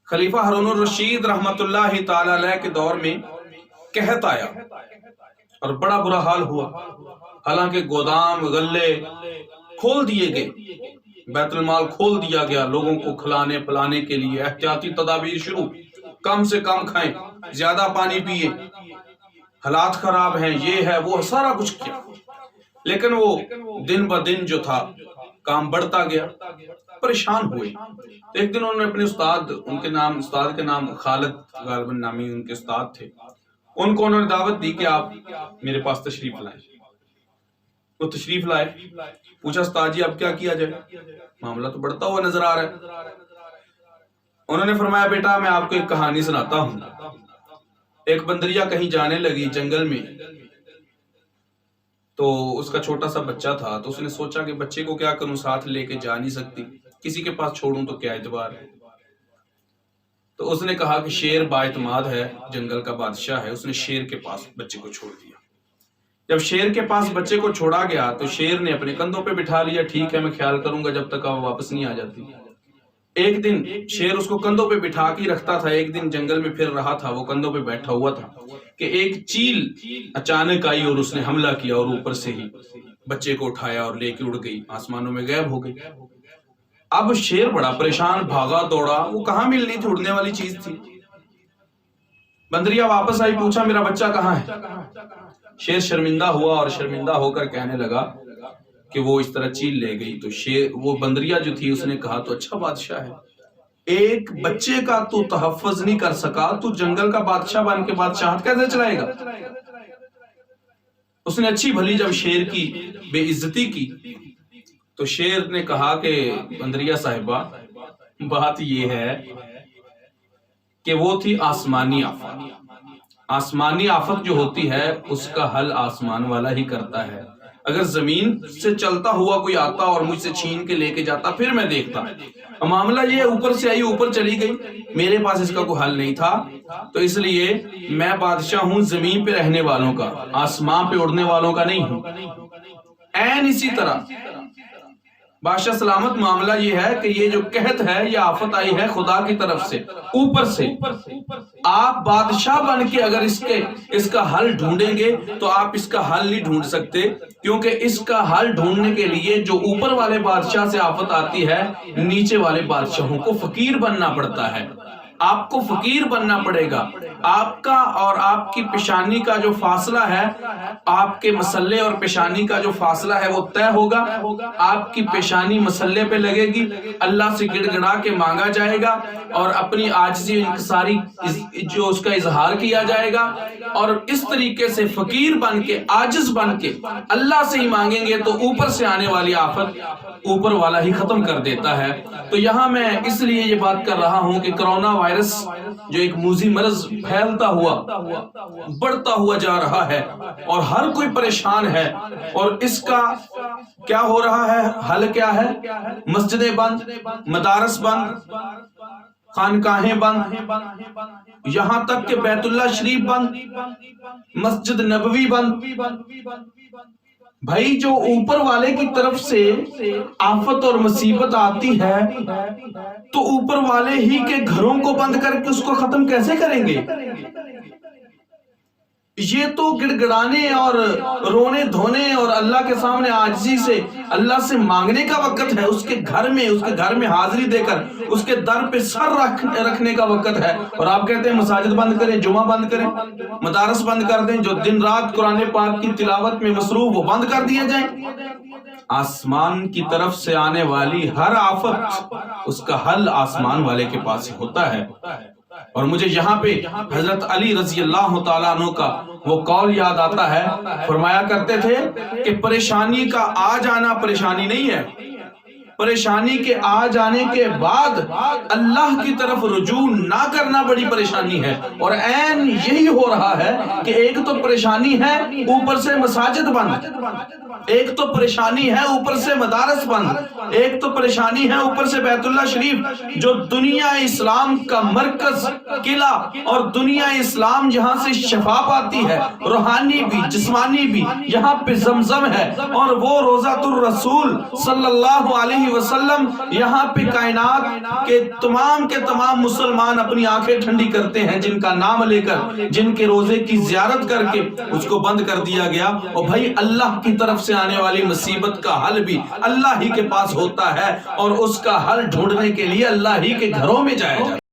خلیفہ ہارون الرشید رحمت اللہ تعالی علیہ کے دور میں قحط آیا اور بڑا برا حال ہوا، حالانکہ گودام غلے کھول دیے گئے، بیت المال کھول دیا گیا، لوگوں کو کھلانے پلانے کے لیے احتیاطی تدابیر شروع، کم سے کم کھائیں، زیادہ پانی پیئے، حالات خراب ہیں، یہ ہے وہ، سارا کچھ کیا، لیکن وہ دن بہ دن جو تھا کام بڑھتا گیا، پریشان ہوئے۔ ایک دن انہوں نے اپنے استاد کے نام خالد غالباً نامی ان کے استاد تھے، ان کو انہوں نے دعوت دی کہ آپ میرے پاس تشریف لائیں۔ وہ تشریف لائے، پوچھا استاد جی اب کیا کیا جائے، معاملہ تو بڑھتا ہوا نظر آ رہا ہے۔ انہوں نے فرمایا بیٹا میں آپ کو ایک کہانی سناتا ہوں۔ ایک بندریا کہیں جانے لگی جنگل میں، تو اس کا چھوٹا سا بچہ تھا، تو اس نے سوچا کہ بچے کو کیا کروں، ساتھ لے کے جا نہیں سکتی، کسی کے پاس چھوڑوں تو کیا اعتبار ہے۔ تو اس نے کہا کہ شیر بااعتماد ہے، جنگل کا بادشاہ ہے، اس نے شیر کے پاس بچے کو چھوڑ دیا۔ جب شیر کے پاس بچے کو چھوڑا گیا تو شیر نے اپنے کندھوں پہ بٹھا لیا، ٹھیک ہے میں خیال کروں گا جب تک وہ واپس نہیں آ جاتی۔ ایک دن شیر اس کو کندھوں پہ بٹھا کے رکھتا تھا، ایک دن جنگل میں پھر رہا تھا، وہ کندھوں پہ بیٹھا ہوا تھا کہ ایک چیل اچانک آئی اور اس نے حملہ کیا اور اوپر سے ہی بچے کو اٹھایا اور لے کے اڑ گئی، آسمانوں میں غائب ہو گئی۔ اب شیر بڑا پریشان، بھاگا دوڑا، وہ کہاں ملنی تھی، اڑنے والی چیز تھی۔ بندریا واپس آئی، پوچھا میرا بچہ کہاں ہے۔ شیر شرمندہ ہوا اور شرمندہ ہو کر کہنے لگا کہ وہ اس طرح چیل لے گئی۔ تو وہ بندریا جو تھی اس نے کہا تو اچھا بادشاہ ہے، ایک بچے کا تو تحفظ نہیں کر سکا، تو جنگل کا بادشاہ بن کے بادشاہت کیسے چلائے گا۔ اس نے اچھی بھلی جب شیر کی بے عزتی کی تو شیر نے کہا کہ بندریا صاحبہ بات یہ ہے کہ وہ تھی آسمانی آفت، آسمانی آفت جو ہوتی ہے اس کا حل آسمان والا ہی کرتا ہے، اگر زمین سے چلتا ہوا کوئی آتا اور مجھ سے چھین کے لے کے جاتا پھر میں دیکھتا، معاملہ یہ اوپر سے آئی اوپر چلی گئی، میرے پاس اس کا کوئی حل نہیں تھا، تو اس لیے میں بادشاہ ہوں زمین پہ رہنے والوں کا، آسمان پہ اڑنے والوں کا نہیں ہوں۔ عین اسی طرح بادشاہ سلامت معاملہ یہ ہے کہ یہ جو قحط ہے یہ آفت آئی ہے خدا کی طرف سے، اوپر سے آپ بادشاہ بن کے اگر اس کا حل ڈھونڈیں گے تو آپ اس کا حل نہیں ڈھونڈ سکتے، کیونکہ اس کا حل ڈھونڈنے کے لیے جو اوپر والے بادشاہ سے آفت آتی ہے نیچے والے بادشاہوں کو فقیر بننا پڑتا ہے، آپ کو فقیر بننا پڑے گا، آپ کا اور آپ کی پیشانی کا جو فاصلہ ہے، آپ کے مسلے اور پیشانی کا جو فاصلہ ہے وہ طے ہوگا، آپ کی پیشانی مسلے پہ لگے گی، اللہ سے گڑ گڑا کے مانگا جائے گا اور اپنی عاجزی انکساری جو اس کا اظہار کیا جائے گا، اور اس طریقے سے فقیر بن کے عاجز بن کے اللہ سے ہی مانگیں گے تو اوپر سے آنے والی آفت اوپر والا ہی ختم کر دیتا ہے۔ تو یہاں میں اس لیے یہ بات کر رہا ہوں کہ کرونا وائرس جو ایک موذی مرض پھیلتا ہوا بڑھتا ہوا جا رہا ہے اور ہر کوئی پریشان ہے، اور اس کا کیا ہو رہا ہے، حل کیا ہے، مسجدیں بند، مدارس بند، خانقاہیں بند، یہاں تک کہ بیت اللہ شریف بند، مسجد نبوی بند۔ بھائی جو اوپر والے کی طرف سے آفت اور مصیبت آتی ہے تو اوپر والے ہی کے گھروں کو بند کر کے اس کو ختم کیسے کریں گے؟ یہ تو گڑ گڑانے اور رونے دھونے اور اللہ کے سامنے عاجزی سے اللہ سے مانگنے کا وقت ہے، اس کے گھر میں حاضری دے کر اس کے در پہ سر رکھنے کا وقت ہے، اور آپ کہتے ہیں مساجد بند کریں، جمعہ بند کریں، مدارس بند کر دیں، جو دن رات قرآن پاک کی تلاوت میں مصروف وہ بند کر دیے جائیں۔ آسمان کی طرف سے آنے والی ہر آفت اس کا حل آسمان والے کے پاس ہوتا ہے۔ اور مجھے یہاں پہ حضرت علی رضی اللہ تعالیٰ عنہ کا وہ قول یاد آتا ہے، فرمایا کرتے تھے کہ پریشانی کا آ جانا پریشانی نہیں ہے، پریشانی کے آ جانے کے بعد اللہ کی طرف رجوع نہ کرنا بڑی پریشانی ہے۔ اور عین یہی ہو رہا ہے کہ ایک تو پریشانی ہے اوپر سے مساجد بند، ایک تو پریشانی ہے اوپر سے مدارس بند، ایک تو پریشانی ہے اوپر سے بیت اللہ شریف جو دنیا اسلام کا مرکز قلعہ، اور دنیا اسلام جہاں سے شفا پاتی ہے، روحانی بھی جسمانی بھی، یہاں پہ زمزم ہے، اور وہ روضۃ الرسول صلی اللہ علیہ علیہ وسلم یہاں پہ کائنات کے تمام مسلمان اپنی آنکھیں ٹھنڈی کرتے ہیں جن کا نام لے کر، جن کے روزے کی زیارت کر کے اس کو بند کر دیا گیا۔ اور بھائی اللہ کی طرف سے آنے والی مصیبت کا حل بھی اللہ ہی کے پاس ہوتا ہے، اور اس کا حل ڈھونڈنے کے لیے اللہ ہی کے گھروں میں جایا جاتا ہے۔